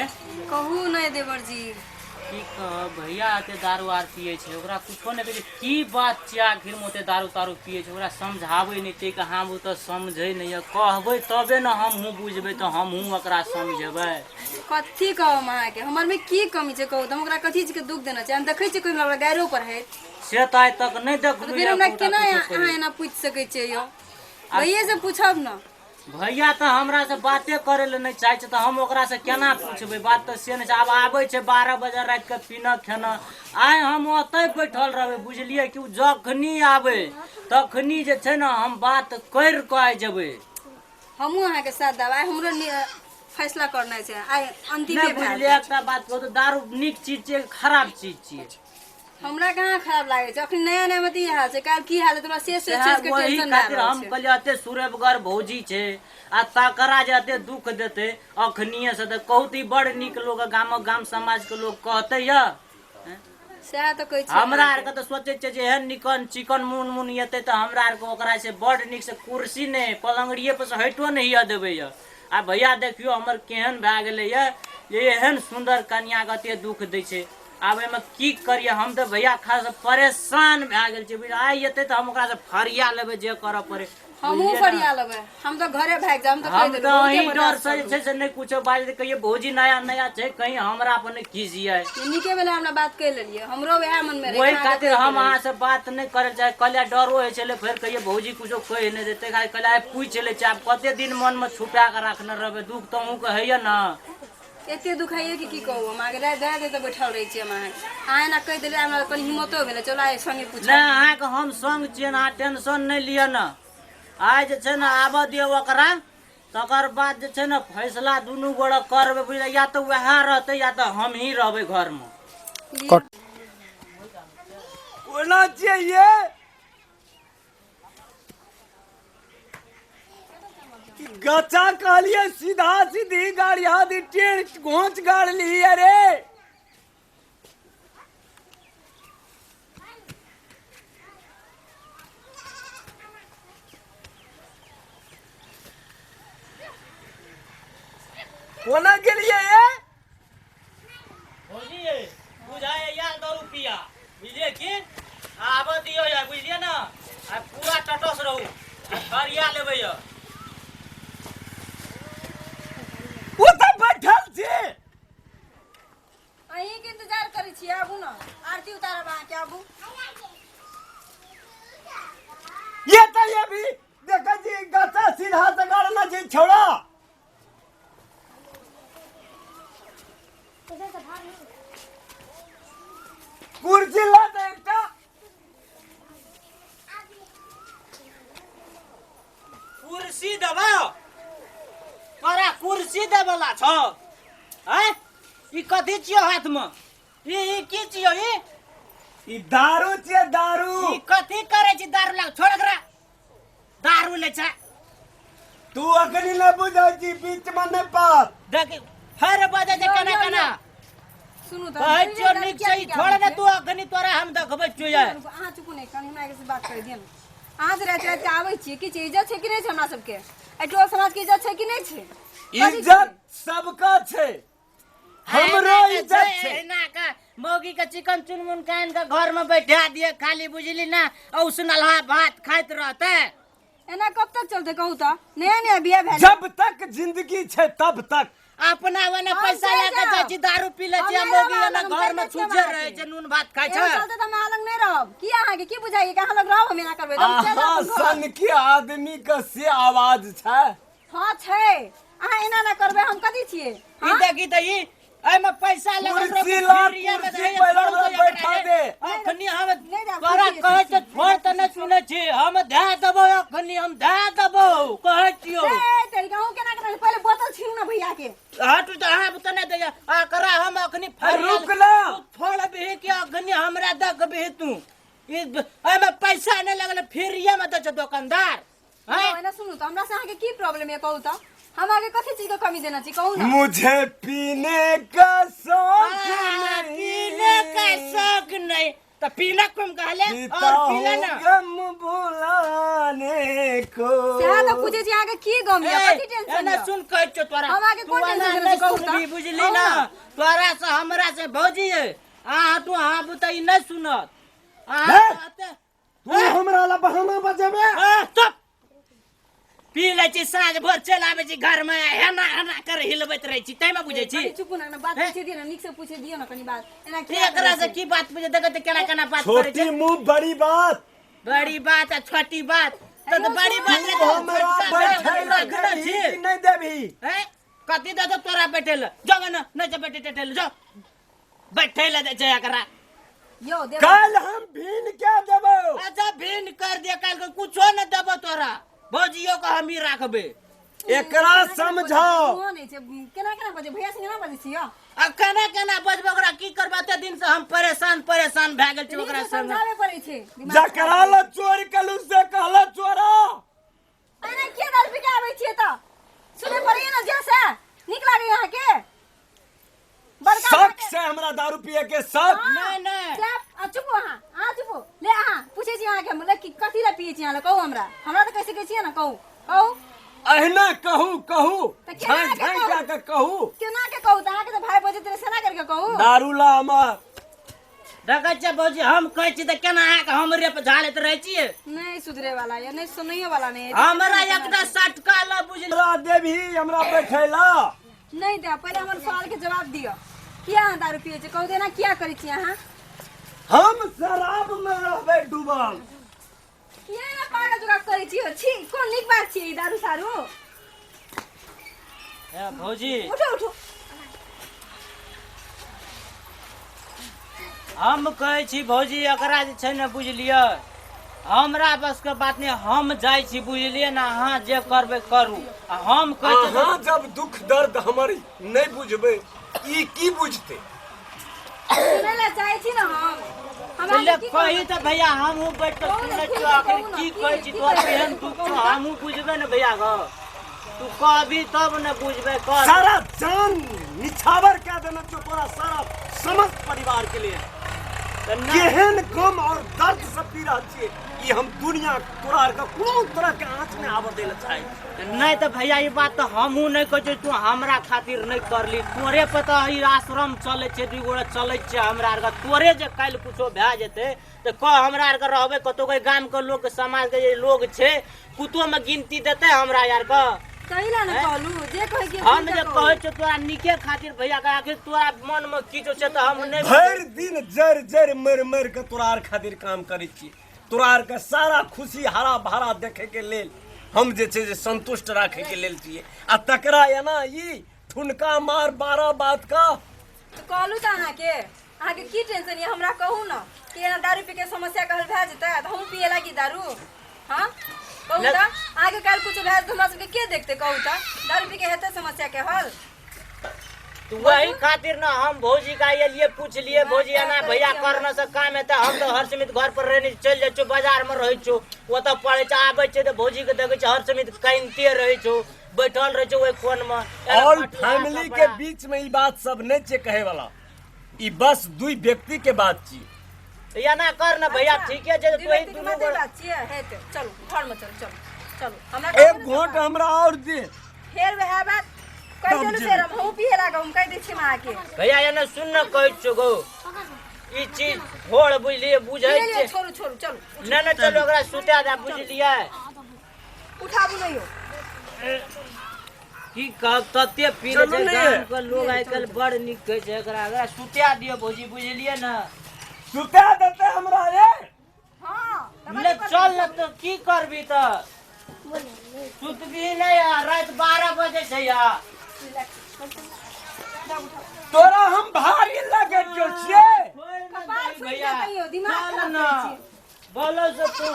रे कहू नहीं देवर जी की कह भैया आते दारू आर पिए छे ओकरा कुछो नहीं कहै की बात छै आखिर में ओते दारू तारू पिए छे ओकरा समझाबै नहीं ते कि हम तो समझै नहीं कहबै तबे न हमहूँ बुझबै तो हमहूँ ओकरा समझेबै। कथी कहम अहाँ के हमर में की कमी छै कहू हम ओकरा कथी चीज के दुख देना छै हम देखै छी कोई हमरा गायरो पर है से तो आइ तक नहीं तो देखलू फिर हमरा केना अहाँ एना पूछ सकै छियै यो भैये से पूछब न। भैया तो हमरा से बाते करे ले नहीं चाहे तो हम ओकरा से केना पूछबै बात तो से नहीं छै। आब आबै छै 12 बजे रात के पीना खाना आइ हम ओतै बैठल रहबै बुझलिए कि जखनी आबै तखनी जे छै न हम बात कर के आइ जेबै। हमहू अहाँ के साथ दबाई हमरो फैसला करना छै आइ अंतिम नहीं बुझलिए एकटा बात कहू तो दारू नीक चीज छै खराब चीज छियै। हमरा कहाँ खराब लागे छै अखन नया नया में हाल छै काल की हाल है तोरा से चीज के टेंशन ना खातिर हम कहलिए अते सुरेबगर भौजी छै आ तकरा जे अते दुख देते अखनिए से त कहू ती बड़ नीक लोग गाम समाज के लोग कहते य सएह तो कहै छी हमरा आर के तो सोचे छै जे एहन निकन चिकन मुन येते त हमरा आर के ओकरा से बड़ नीक से कुर्सी ने पलंगड़िए पर से हटो नहीं देबे य। आ भैया देखियो हमर केहन भए गेले य ये एहन सुंदर कन्या के अते दुख दै छै। आब एमे की करिए हम तो भैया खास परेशान भए गेल छी आइ एते त हम ओकरा से फरिया लेबै जे करऽ पड़े हमहू फरिया लेबै हम तो घरे भाग जा हम तो कह हम देबै तो अही डर से जे छै से नहीं कुछो बाज दे कहिए भौजी नया नया छै कहीं हमरा पर नहीं खीजिए नीके बेला हमरा बात कह लेलिए हमरो वह मन में रहे वही खातिर हम अहाँ से बात नहीं करे चाहे कले डरो है चले फिर कहिए भौजी कुछो कह नहीं देते खाली कले पूछ ले चाहे कते दिन मन में छुपा के रखने रहबे दुख तो हूँ कहिए ना एते दुखाइए कि की कहू हम आगे दे दे तो बैठल रही छी हम अहाँ ना कह देले हमरा कनी हिम्मतो भेले चलो आइ संगे पूछ नहीं अहाँ के हम संग छिए ना टेंशन नहीं लिया ना आज जे छै ना आबऽ दियौ ओकरा तकर बाद जे छै ना फैसला दुनू गोड़ा करबै बुझलिए या तो वह रहते या तो हम ही रहबै घर में होना चाहिए गचा कहलिए सीधा सीधी गाड़ी हाथी टेढ़ घोंच गाड़ ली अरे होना के लिए ये भौजी बुझाए यार दारू पिया बुझलिए कि आबऽ दियौ यार बुझलिए ना आ पूरा टटस रहू फरिया लेबै य वो तो बैठल छे अहीं के इंतजार करै छी आबू ना आरती उतारब अहाँ के आबू ये तो ये भी देखा जी गचा सीधा से गाड़ना जी छोड़ा कुर्सी ला दे एकटा कुर्सी देबो तोरा कुर्सी देबला छ हैं ई कथि छियो हाथ में ई की छियो ई दारू छे दारू ई कथि करे छी दारू लाग छोड़ एकरा दारू ले छ तू अखनी न बुझाई छी बीच में न पास देख हर बजे जे कना कना सुनु त कहै छियो नीक से ई छोड़ ने तू अखनी तोरा हम देखबै छियो अहाँ चुप नहीं कनी हमरा से बात कर दियन अहाँ से रात रात आबै छी कि इज्जत छै कि नहीं छै हमरा सबके एटो समाज के इज्जत छै कि नहीं छै इज्जत सबका छे हमरो इज्जत छे ना का मौगी के चिकन चुनमुन कान के घर में बैठा दिए खाली बुझली ना औसनलहा भात खाइत रहते एना कब तक चलते कहू त नया नया बियाह भेल जब तक जिंदगी छे तब तक अपना वने पैसा लेके जाइ छी दारू पी ले छी मौगी ना घर में छुजे रहे छै नून भात खाइ छै चलते त हम अलग नहीं रहब की अहाँ के की बुझाइए कि अहाँ लग रहब हम एना करबै त हम चल आहा सन के आदमी के से आवाज छे हां छै अहाँ एना ना करबै हम कथि छियै ई देखी त ई ए में पैसा लगे कुर्सी ला कुर्सी पहले बैठा दे अखनी हम तोरा कहै छ छोड़ त न सुनै छी हम धा देबो अखनी हम धा देबो कहै छियो ए तेरी गांव केना केना पहले बोतल छीनु ना भैया के हट त अहाँ त नै दैया आ करा हम अखनी रुक ना छोड़ बे कि अखनी हमरा दक बे तू ई ए में पैसा नै लगले फ्रीए में द छ दुकानदार हां एना सुनु त हमरा से अहाँ के की प्रॉब्लम है कहू त हम आगे कथि चीज का कमी देना चाहिए कहू ना मुझे पीने का शौक पीने का शौक नहीं तो पीला कम कहले पीता और पीला हूँ ना गम भुलाने को। सेहा तो पूछे छी आगे की गम या कथि टेंशन एने या सुन कह छो तोरा हम आगे कोन तू टेंशन एने लेबै कहू सुन त भी बुझली ना तोरा से हमरा से भौजी है आ तू हां बुतई नहीं सुनत हे! आ तू हमरा ला बहाना बजेबे। चुप पी लै छी साँझ भोर चल आबै छी घर में हेना हेना कर हिलबैत रहै छी तै में बुझै छी चुप ना बात पूछे दियो ना निक से पूछे दियो ना कनी बात एना की एकरा से की बात बुझे देखत केना केना बात करे छोटी छै मुंह बड़ी बात। बड़ी बात आ छोटी बात तो बड़ी बात तू हमरा बैठे ला देबी कि नहीं देबी? हैं कथि दे तोरा बैठे ल जग न नहीं जे बैठे टेटल जो बैठे ल दे छै एकरा यो दे कल हम भीन क्या देबो? अच्छा भिन कर दे कल को कुछो न देबो तोरा भौजियो को हम ही राखबे एकरा समझाओ। नहीं छै केना केना बजे भैया संगे ना बजे छी यो आ केना केना बजबो ओकरा की करबाते दिन से हम परेशान भए गेल छी ओकरा संग समझावे पड़े छै जकरा ला चोर कलू से कहला चोरा। अरे के दर पे के आबै छियै त सुने पड़े ना जैसे निक लागे यहां के बड़का शक से हमरा दारू पिए के शक। नहीं चुप हां चुप ले हां पूछे छी अहाँ के मतलब कि कथि ला पिए छी अहाँ कहू हमरा त कैसे कहै छियै ना कहू अहिना कहू तो केना झांझ के झांझ के कहू। केना के कहू त अहाँ के त भाई बजे तेरे सेना करके कहू दारू ला हमर देखै छै भौजी हम कहै छी त केना आ के हमरे पे झाड़ैत रहै छियै नहीं सुधरे वाला या नहीं सुनैयो वाला नहीं हमरा एकटा सटका ला बुझल हमरा देबी हमरा बैठैला। नहीं दे पहले हमर सवाल के जवाब दियो किया अहाँ दारू पिए छी कहू देना किया करै छी अहाँ हम शराब में रहबे डूबल। किया ना पागल जुगा करै छी छी कोन नीक बात छी दारू सारू ए भौजी उठो हम कहै छी भौजी एकरा जे छै ने बुझलियै हमरा बस के बात नहीं हम जाय छी बुझलियै ना अहाँ जे करबै करू आ हम कहै छी अहाँ जब दुख दर्द हमर नहीं बुझबे ई की बुझते? सुनै ला चाहै छी ना हम हमरा पहिले की कही त भैया हमहूँ बैठ के सुनै छियो आखिर की कहै छी तोहर केहन दुख छौ हमहूँ बुझबे ने भैया ग तू कहबी तब ने बुझबे कर सारा जान निछावर क्या देना जो तोरा सारा समस्त परिवार के लिए केहन गम और दर्द से पी रहा छिए ई हम दुनिया तोरा के कोनो तरह के आंच में आवे देला चाहे नहीं तो भैया ये बात तो हमहूँ नहीं कहै छी तू हमरा खातिर नहीं करली तोरे पे तो ई आश्रम चले छै दू गोड़ा चले छै हमरा आर के तोरे जे काल कुछो भए जेते तो कह हमरा आर के रहबे कतो कोई गांव के लोग समाज के जे लोग छै कुतो में गिनती देते हमरा यार के कहिला ना कहलू जे कहै के हम जे कहै छ तोरा निके खातिर भैया के आखिर तोरा मन में किछो छै तो हम नहीं भर दिन जर जर मर के तोरा आर खातिर काम करै छी तोरा आर के सारा खुशी हरा भरा देखे के लेल हम जे छै जे संतुष्ट राखे के लेल छिए आ तकरा या ना ई ठुनका मार 12 बात का तो कहलू त अहाँ के की टेंशन ये हमरा कहू ना कि एना दारू पी के समस्या कहल भए जेतै त हम पिए लागी दारू हां कहू त आगे काल कुछ भए त हमरा सबके के देखते कहू त दारू पी के हेतै समस्या के हल तो वही खातिर ना हम भौजी का ये लिए पूछ लिए भौजी है ना भैया करने से काम है हम तो हर समित घर पर रहने चल जाए छो बाजार में रहे छो वो तो पढ़े छ आबे छ तो भौजी के देखे छ हर समित कहिनते रहे छो बैठल रहे छो ओइ कोन में ऑल फैमिली के बीच में ई बात सब नहीं छे कहे वाला ई बस दुई व्यक्ति के बात छी या ना कर ना भैया ठीक है जे तोही दुनू दुनू गोड़ बात छिए हेतै चलो घर में चलो हमरा एक घोट हमरा और दे फेर वह बात कह देलु से हम पिए लाग हम कह दै छी मां के भैया या ना सुन न कहै छो गो ई चीज होड़ बुझलिए बुझै छे छोड़ू चलो ना ना चलो ओकरा सुता दे बुझलिए उठाबू नहीं हो की कब तते पी ले छै गांव के लोग आइ कल बड़ निक कहै छै एकरा सुता दियो भौजी बुझलिए ना सुता देते हमरा रे हां ले चल न तो की करबी त सुतबी नहीं रात 12 बजे छै या तोरा हम भारी लगे जो छे कपाल फूट जाइयो दिमाग खराब ना करै छी बोलो से तू